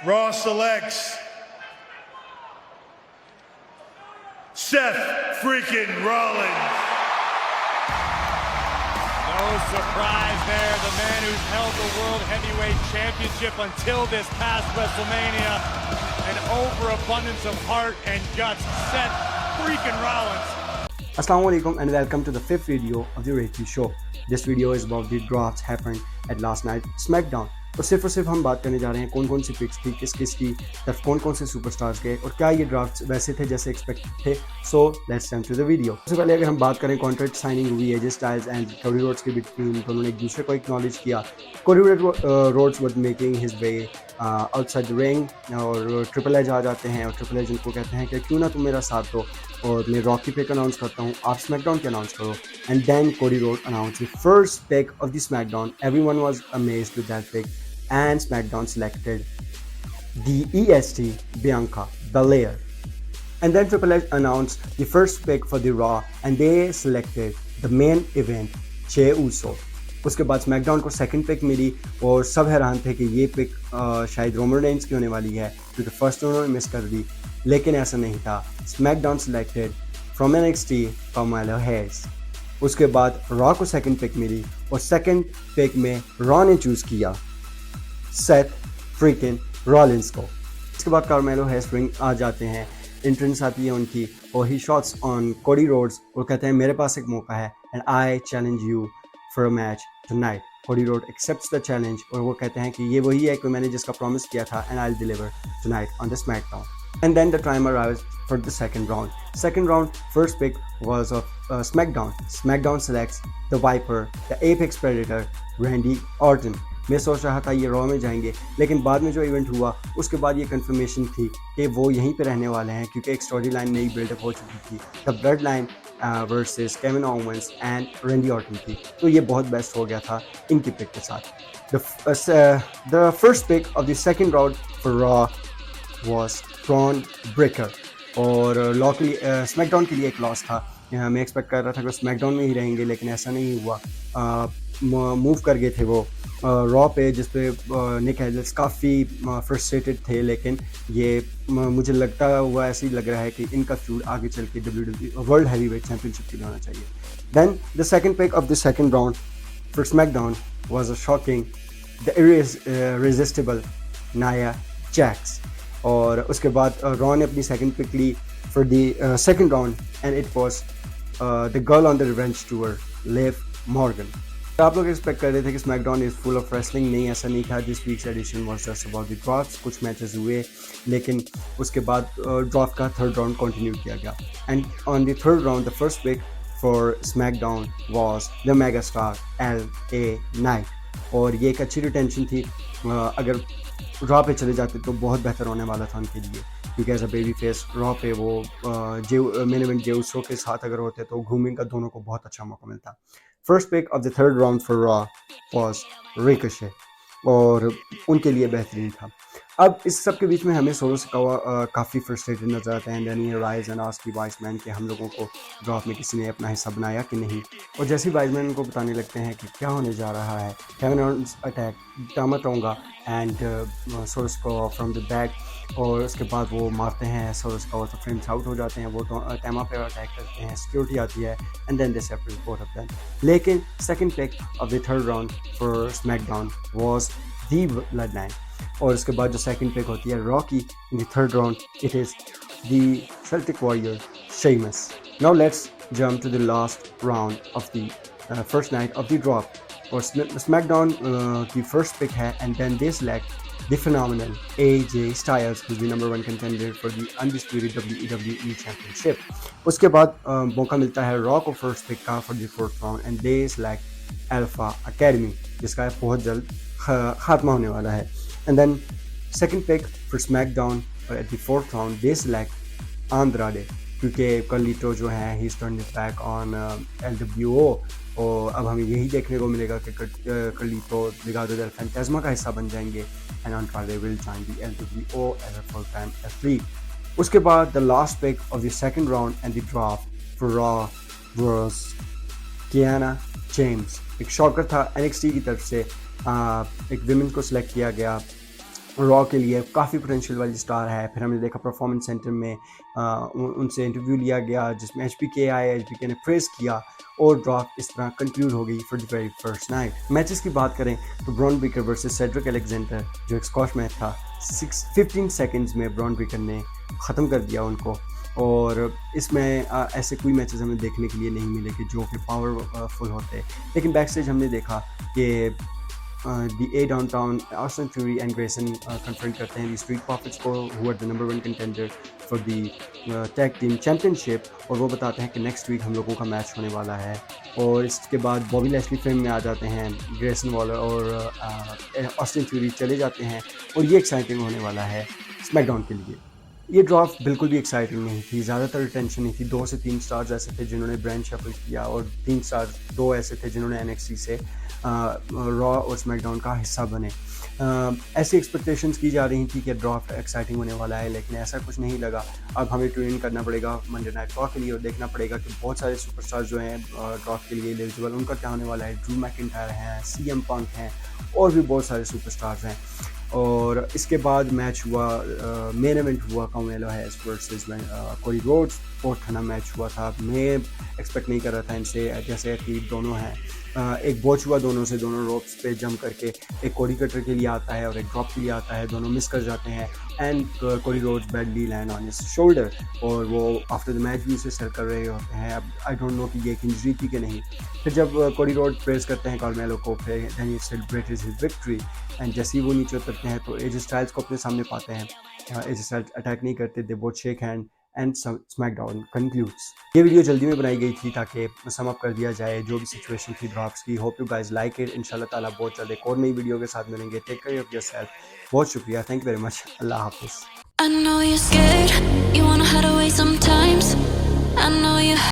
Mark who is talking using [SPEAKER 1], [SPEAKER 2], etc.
[SPEAKER 1] Raw selects Seth freaking Rollins.
[SPEAKER 2] No surprise there. The man who's held the World Heavyweight Championship until this past WrestleMania. An overabundance of heart and guts. Seth freaking Rollins.
[SPEAKER 3] Assalamualaikum and welcome to the fifth video of the Reiki Show. This video is about the drafts happened at last night SmackDown. और सिर्फ हम बात करने जा रहे हैं कौन कौन सी पिक्स थी, किस किस की तरफ कौन कौन से सुपरस्टार्स गए और क्या ये ड्राफ्ट्स वैसे थे जैसे एक्सपेक्टेड थे. So let's jump to the video. सबसे पहले अगर हम बात करें कॉन्ट्रैक्ट साइनिंग हुई AJ Styles and Cody Rhodes के बिटवीन, दोनों ने एक दूसरे को एक्नॉलेज किया. Cody Rhodes was making his way outside the ring और ट्रिपल एच आ जाते हैं और ट्रिपल एच उनको कहते हैं कि क्यों ना तुम मेरा साथ दो और मैं रॉकी पिक अनाउंस करता हूँ, आप स्मैकडाउन के अनाउंस करो. And then Cody Rhode announce the first pick of the SmackDown. Everyone was amazed with that pick and SmackDown selected the EST Bianca Belair. And then Triple H announced the first pick for the Raw and they selected the main event Jey Uso. उसके बाद SmackDown को second pick मिली और सब हैरान थे कि ये pick शायद रोमन रेंज की होने वाली है क्योंकि फर्स्ट उन्होंने मिस कर दी, लेकिन ऐसा नहीं था. SmackDown selected from NXT Carmelo Hayes. उसके बाद Raw को सेकंड पिक मिली और सेकंड पिक में Raw ने चूज़ किया सेथ फ्रीकिन रॉलिंस को. इसके बाद कार्मेलो हैज रिंग आ जाते हैं, एंट्रेंस आती है उनकी और ही शॉट्स ऑन कोडी रोड्स और कहते हैं मेरे पास एक मौका है and I challenge you for a match tonight. कोडी रोड एक्सेप्ट्स द चैलेंज और वो कहते हैं कि ये वही है कि मैंने जिसका प्रॉमिस किया था and I will deliver tonight on the SmackDown. And then the time arrives for the second round. Second round, first pick was of SmackDown. SmackDown selects the Viper, the Apex Predator, Randy Orton. मैं सोच रहा था ये raw में जाएंगे, लेकिन बाद में जो इवेंट हुआ उसके बाद ये कंफर्मेशन थी कि वो यहीं पे रहने वाले हैं क्योंकि एक स्टोरी लाइन नई बिल्डअप हो चुकी थी. The blood line versus Kevin Owens and रेंडी Orton थी, तो ये बहुत बेस्ट हो गया था इनकी पिक के साथ. The first pick of the second round for Raw was Bron Breakker और लॉकली स्मैकडाउन के लिए एक लॉस था. मैं एक्सपेक्ट कर रहा था कि स्मैकडाउन में ही रहेंगे, लेकिन ऐसा नहीं हुआ. मूव कर गए थे वो रॉ पे, जिस पे निक एल्स काफ़ी फ्रस्ट्रेटेड थे, लेकिन ये मुझे लगता हुआ ऐसे ही लग रहा है कि इनका फ्यूड आगे चल के WWE वर्ल्ड हैवीवेट चैंपियनशिप के लिए होना चाहिए. Then the second pick of the second round for SmackDown was a shocking the irresistible Nia Jax. और उसके बाद रॉ ने अपनी सेकंड पिक ली for the second round and it was the girl on the revenge tour Liv Morgan. आप लोग expect कर रहे थे कि SmackDown is full of wrestling. नहीं, ऐसा नहीं था. This week's edition was just about the drafts. कुछ मैचेस हुए, लेकिन उसके बाद ड्राफ्ट का थर्ड राउंड कंटिन्यू किया गया. And on the third round the first pick for SmackDown was the mega star LA Knight. और ये एक अच्छी रिटेंशन थी. अगर रॉ पे चले जाते तो बहुत बेहतर होने वाला था उनके लिए, क्योंकि as a baby face Raw पे वो मेन इवेंट जे उसो के साथ अगर होते तो ग्रूमिंग का दोनों को बहुत अच्छा मौका मिलता. First pick of the third round for Raw was Ricochet और उनके लिए बेहतरीन था. अब इस सब के बीच में हमें सोलो से काफ़ी फ्रस्ट्रेटेड नजर आते हैं. Then he rise and ask Wiseman कि हम लोगों को ड्राफ्ट में किसी ने अपना हिस्सा बनाया कि नहीं. और जैसे ही वाइसमैन उनको बताने लगते हैं कि क्या होने जा रहा है, Kevin Owens attack Tama Tonga and सोलस को फ्रॉम द बैक, और उसके बाद वो मारते हैं सोलस को तो फ्रेंड्स आउट हो जाते हैं. वो टामा पे अटैक करते हैं, सिक्योरिटी आती है and then they separate both of them. लेकिन second pick of the third round for SmackDown was the Bloodline. और उसके बाद जो सेकंड पिक होती है रॉकी in the third round, it is the Celtic warrior Sheamus. Now let's jump to the last round of the first night of the drop. और SmackDown की first pick है and then they select the phenomenal AJ Styles, who's the number one contender for the undisputed WWE Championship. उसके बाद मौका मिलता है Raw को first pick का for the fourth round and they select Alpha Academy, जिसका बहुत जल्द खात्मा होने वाला है. And then second pick for SmackDown at the fourth round they select Andrade, क्योंकि कार्लिटो जो है he turned his back on LWO और अब हमें यही देखने को मिलेगा कि कार्लिटो लिगाडो डेल फैंटास्मा का हिस्सा बन जाएंगे and Andrade will join the LWO as a full-time athlete. उसके बाद the last pick of the second round and the draft for Raw was Kiana James. एक शॉकर था NXT की तरफ से, एक विमेन को सिलेक्ट किया गया रॉ के लिए काफ़ी पोटेंशियल वाली स्टार है। फिर हमने देखा परफॉर्मेंस सेंटर में उनसे इंटरव्यू लिया गया जिसमें HBK आए, HBK ने प्रेस किया और ड्रॉ इस तरह कंक्लूड हो गई for the very first night. Matches की बात करें तो Bron Breakker versus Cedric Alexander जो एक स्कॉश मैच था, 15 सेकंड्स में ब्रॉन ब्रेकर ने ख़त्म कर दिया उनको। और इसमें ऐसे कोई मैचेस हमें देखने के लिए नहीं मिले कि जो कि पावरफुल होते। लेकिन बैक स्टेज हमने देखा कि the A Downtown, Austin Theory and Grayson confront करते हैं the Street Profits को, who are the number 1 contender for the tag team championship, और वो बताते हैं कि नेक्स्ट वीक हम लोगों का मैच होने वाला है। और इसके बाद बॉबी लैशली फ्रेम में आ जाते हैं, ग्रेसन वॉलर और ऑस्टिन थ्यूरी चले जाते हैं और ये एक्साइटिंग होने वाला है स्मैकडाउन के लिए। ये ड्राफ्ट बिल्कुल भी एक्साइटिंग नहीं थी, ज़्यादातर टेंशन नहीं थी। 2 से 3 स्टार्स ऐसे थे जिन्होंने ब्रांड शफल किया और 3 स्टार्स 2 ऐसे थे जिन्होंने NXT से रॉ और स्मैकडाउन का हिस्सा बने। ऐसी एक्सपेक्टेशंस की जा रही थी कि ड्राफ्ट एक्साइटिंग होने वाला है, लेकिन ऐसा कुछ नहीं लगा। अब हमें ट्यून इन करना पड़ेगा मंडे नाइट रॉ के लिए और देखना पड़ेगा कि बहुत सारे सुपरस्टार्स जो हैं ड्राफ्ट के लिए एलिजिबल, उनका क्या होने वाला है। ड्रू मैकिंटायर हैं, CM पंक हैं और भी बहुत सारे सुपरस्टार्स हैं। और इसके बाद मैच हुआ, मेन इवेंट हुआ कार्मेलो हैज़ वर्सेस कोडी रोड्स। बहुत ठंडा मैच हुआ था। मैं एक्सपेक्ट नहीं कर रहा था इनसे, जैसे कि दोनों हैं, एक बोच हुआ दोनों से, दोनों रोप्स पे जंप करके एक कोडी कटर के लिए आता है और एक ड्रॉप के लिए आता है, दोनों मिस कर जाते हैं and Cody roads badly land on his shoulder और वो आफ्टर द मैच भी उसे सर कर रहे होते हैं। अब आई डोंट नो कि ये एक इंजरी थी कि नहीं। फिर जब कोडी रोड्स प्रेस करते हैं कार्मेलो को, फिर then he celebrated his victory and जैसे ही वो नीचे उतरते हैं तो एज स्टाइल्स को अपने सामने पाते हैं। एज स्टाइल्स अटैक नहीं करते, they both shake hand and SmackDown concludes. ये वीडियो जल्दी में बनाई गई थी ताकि सम अप कर दिया जाए जो भी सिचुएशन थी ड्रॉप्स की। Hope you guys like it. इंशाल्लाह ताला बहुत जल्द एक और नई वीडियो के साथ मिलेंगे। Take care of yourself. बहुत शुक्रिया, थैंक यू वेरी मच। अल्लाह हाफिज़।
[SPEAKER 4] I know you're scared.